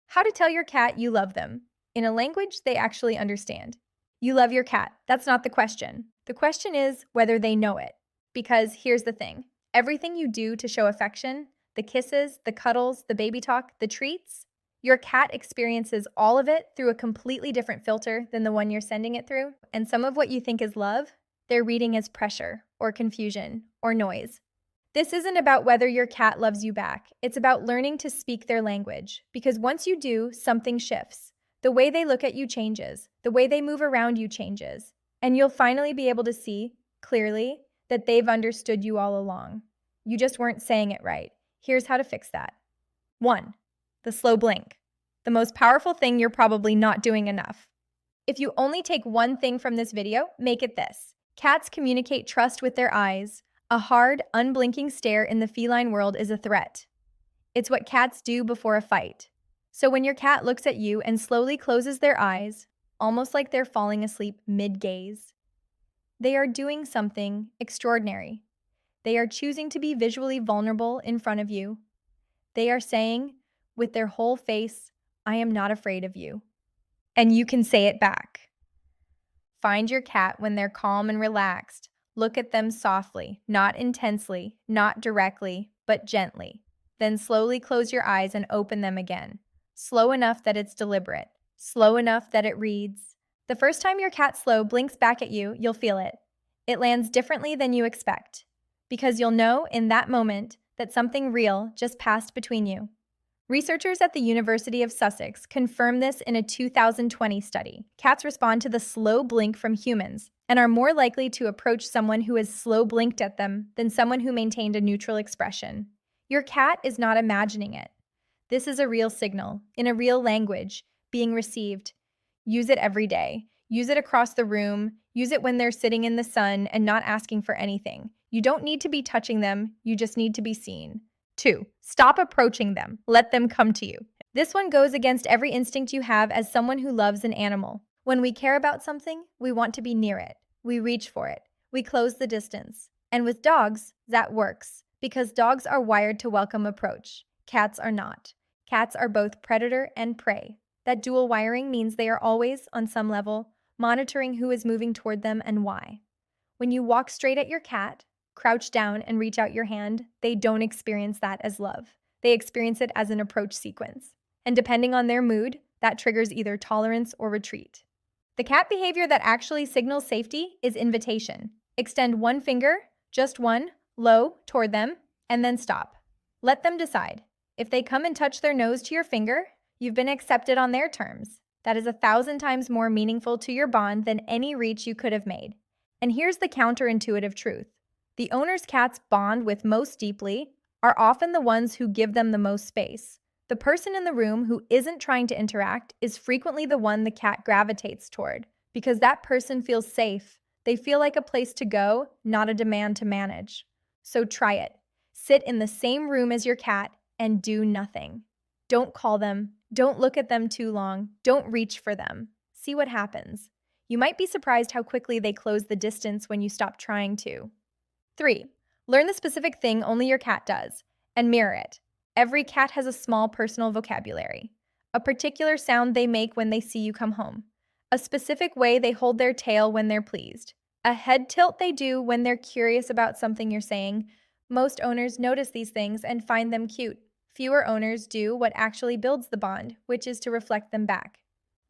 How to tell your cat you love them in a language they actually understand. You love your cat. That's not the question. The question is whether they know it. Because here's the thing, everything you do to show affection, the kisses, the cuddles, the baby talk, the treats, your cat experiences all of it through a completely different filter than the one you're sending it through. And some of what you think is love, they're reading as pressure or confusion or noise. This isn't about whether your cat loves you back. It's about learning to speak their language. Because once you do, something shifts. The way they look at you changes. The way they move around you changes. And you'll finally be able to see, clearly, that they've understood you all along. You just weren't saying it right. Here's how to fix that. 1. The slow blink. The most powerful thing you're probably not doing enough. If you only take one thing from this video, make it this. Cats communicate trust with their eyes. A hard, unblinking stare in the feline world is a threat. It's what cats do before a fight. So when your cat looks at you and slowly closes their eyes, almost like they're falling asleep mid-gaze, they are doing something extraordinary. They are choosing to be visually vulnerable in front of you. They are saying, with their whole face, I am not afraid of you. And you can say it back. Find your cat when they're calm and relaxed. Look at them softly, not intensely, not directly, but gently. Then slowly close your eyes and open them again. Slow enough that it's deliberate. Slow enough that it reads. The first time your cat slow blinks back at you, you'll feel it. It lands differently than you expect. Because you'll know in that moment that something real just passed between you. Researchers at the University of Sussex confirmed this in a 2020 study. Cats respond to the slow blink from humans and are more likely to approach someone who has slow blinked at them than someone who maintained a neutral expression. Your cat is not imagining it. This is a real signal, in a real language, being received. Use it every day. Use it across the room. Use it when they're sitting in the sun and not asking for anything. You don't need to be touching them, you just need to be seen. 2. Stop approaching them. Let them come to you. This one goes against every instinct you have as someone who loves an animal. When we care about something, we want to be near it. We reach for it. We close the distance. And with dogs, that works, because dogs are wired to welcome approach. Cats are not. Cats are both predator and prey. That dual wiring means they are always, on some level, monitoring who is moving toward them and why. When you walk straight at your cat, crouch down and reach out your hand, they don't experience that as love. They experience it as an approach sequence. And depending on their mood, that triggers either tolerance or retreat. The cat behavior that actually signals safety is invitation. Extend one finger, just one, low, toward them, and then stop. Let them decide. If they come and touch their nose to your finger, you've been accepted on their terms. That is 1,000 times more meaningful to your bond than any reach you could have made. And here's the counterintuitive truth. The owner's cats bond with most deeply are often the ones who give them the most space. The person in the room who isn't trying to interact is frequently the one the cat gravitates toward, because that person feels safe. They feel like a place to go, not a demand to manage. So try it. Sit in the same room as your cat and do nothing. Don't call them. Don't look at them too long. Don't reach for them. See what happens. You might be surprised how quickly they close the distance when you stop trying to. 3. Learn the specific thing only your cat does, and mirror it. Every cat has a small personal vocabulary. A particular sound they make when they see you come home. A specific way they hold their tail when they're pleased. A head tilt they do when they're curious about something you're saying. Most owners notice these things and find them cute. Fewer owners do what actually builds the bond, which is to reflect them back.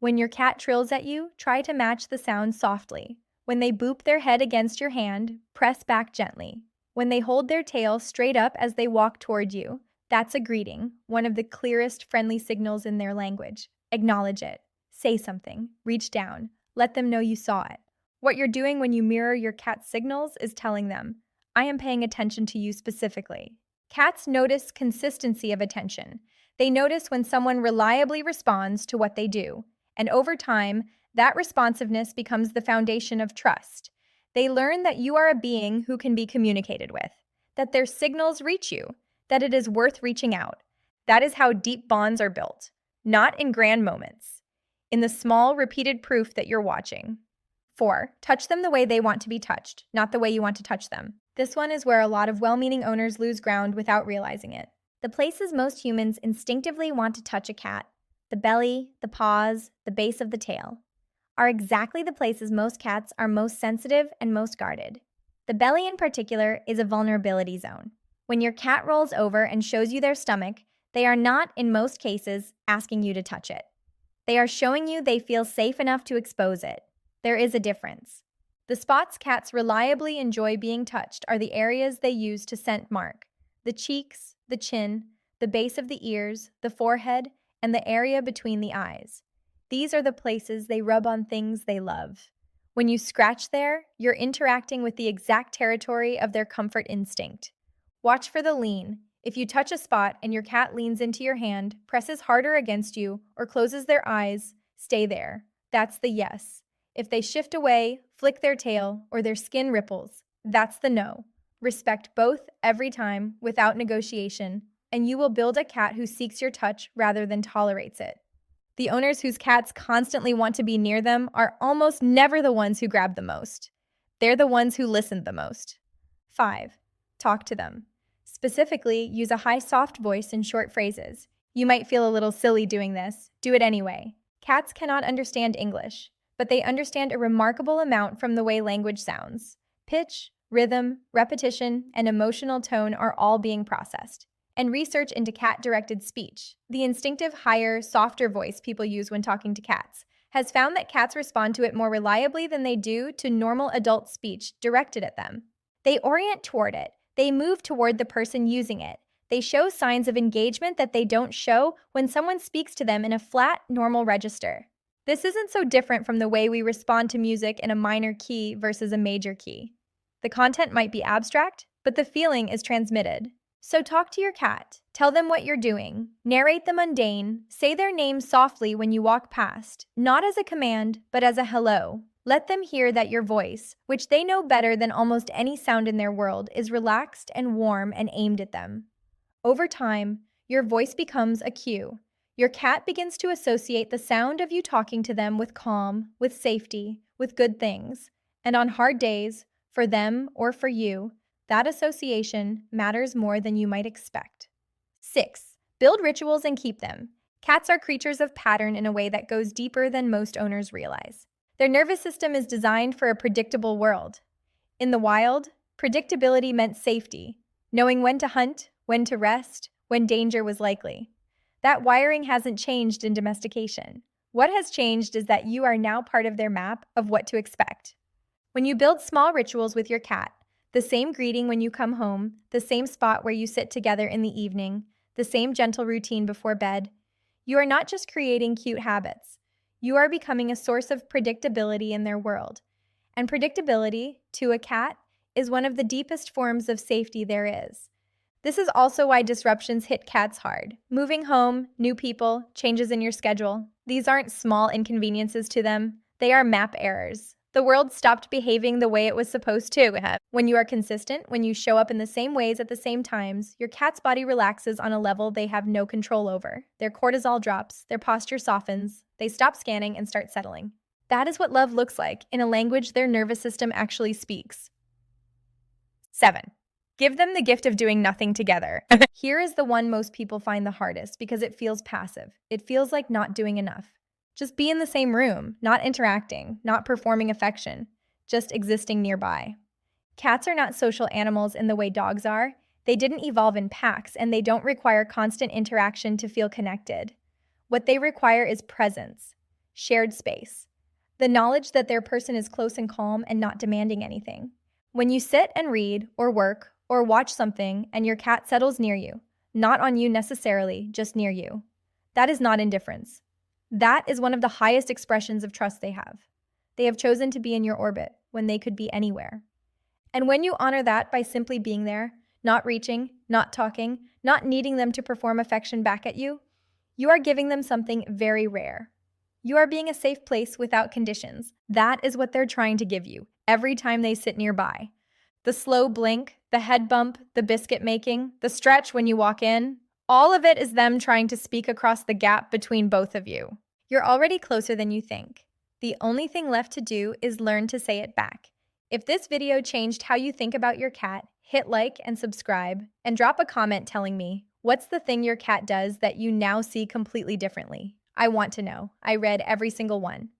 When your cat trills at you, try to match the sound softly. When they boop their head against your hand, press back gently. When they hold their tail straight up as they walk toward you, that's a greeting, one of the clearest friendly signals in their language. Acknowledge it. Say something. Reach down. Let them know you saw it. What you're doing when you mirror your cat's signals is telling them, I am paying attention to you specifically. Cats notice consistency of attention. They notice when someone reliably responds to what they do. And over time, that responsiveness becomes the foundation of trust. They learn that you are a being who can be communicated with, that their signals reach you, that it is worth reaching out. That is how deep bonds are built, not in grand moments, in the small, repeated proof that you're watching. 4. Touch them the way they want to be touched, not the way you want to touch them. This one is where a lot of well-meaning owners lose ground without realizing it. The places most humans instinctively want to touch a cat the belly, the paws, the base of the tail, are exactly the places most cats are most sensitive and most guarded. The belly in particular is a vulnerability zone. When your cat rolls over and shows you their stomach, they are not, in most cases, asking you to touch it. They are showing you they feel safe enough to expose it. There is a difference. The spots cats reliably enjoy being touched are the areas they use to scent mark: the cheeks, the chin, the base of the ears, the forehead, and the area between the eyes. These are the places they rub on things they love. When you scratch there, you're interacting with the exact territory of their comfort instinct. Watch for the lean. If you touch a spot and your cat leans into your hand, presses harder against you, or closes their eyes, stay there. That's the yes. If they shift away, flick their tail, or their skin ripples, that's the no. Respect both every time, without negotiation, and you will build a cat who seeks your touch rather than tolerates it. The owners whose cats constantly want to be near them are almost never the ones who grab the most. They're the ones who listen the most. 5. Talk to them. Specifically, use a high, soft voice and short phrases. You might feel a little silly doing this. Do it anyway. Cats cannot understand English, but they understand a remarkable amount from the way language sounds. Pitch, rhythm, repetition, and emotional tone are all being processed. And research into cat-directed speech, the instinctive, higher, softer voice people use when talking to cats, has found that cats respond to it more reliably than they do to normal adult speech directed at them. They orient toward it. They move toward the person using it. They show signs of engagement that they don't show when someone speaks to them in a flat, normal register. This isn't so different from the way we respond to music in a minor key versus a major key. The content might be abstract, but the feeling is transmitted. So talk to your cat. Tell them what you're doing. Narrate the mundane. Say their name softly when you walk past, not as a command, but as a hello. Let them hear that your voice, which they know better than almost any sound in their world, is relaxed and warm and aimed at them. Over time, your voice becomes a cue. Your cat begins to associate the sound of you talking to them with calm, with safety, with good things. And on hard days, for them or for you, that association matters more than you might expect. 6. Build rituals and keep them. Cats are creatures of pattern in a way that goes deeper than most owners realize. Their nervous system is designed for a predictable world. In the wild, predictability meant safety, knowing when to hunt, when to rest, when danger was likely. That wiring hasn't changed in domestication. What has changed is that you are now part of their map of what to expect. When you build small rituals with your cat, the same greeting when you come home, the same spot where you sit together in the evening, the same gentle routine before bed, you are not just creating cute habits. You are becoming a source of predictability in their world. And predictability, to a cat, is one of the deepest forms of safety there is. This is also why disruptions hit cats hard. Moving home, new people, changes in your schedule. These aren't small inconveniences to them. They are map errors. The world stopped behaving the way it was supposed to. When you are consistent, when you show up in the same ways at the same times, your cat's body relaxes on a level they have no control over. Their cortisol drops, their posture softens, they stop scanning and start settling. That is what love looks like in a language their nervous system actually speaks. 7. Give them the gift of doing nothing together. Here is the one most people find the hardest because it feels passive. It feels like not doing enough. Just be in the same room, not interacting, not performing affection, just existing nearby. Cats are not social animals in the way dogs are. They didn't evolve in packs, and they don't require constant interaction to feel connected. What they require is presence, shared space, the knowledge that their person is close and calm and not demanding anything. When you sit and read, or work, or watch something, and your cat settles near you, not on you necessarily, just near you, that is not indifference. That is one of the highest expressions of trust they have. They have chosen to be in your orbit when they could be anywhere. And when you honor that by simply being there, not reaching, not talking, not needing them to perform affection back at you, you are giving them something very rare. You are being a safe place without conditions. That is what they're trying to give you every time they sit nearby. The slow blink, the head bump, the biscuit making, the stretch when you walk in, all of it is them trying to speak across the gap between both of you. You're already closer than you think. The only thing left to do is learn to say it back. If this video changed how you think about your cat, hit like and subscribe, and drop a comment telling me, what's the thing your cat does that you now see completely differently? I want to know. I read every single one.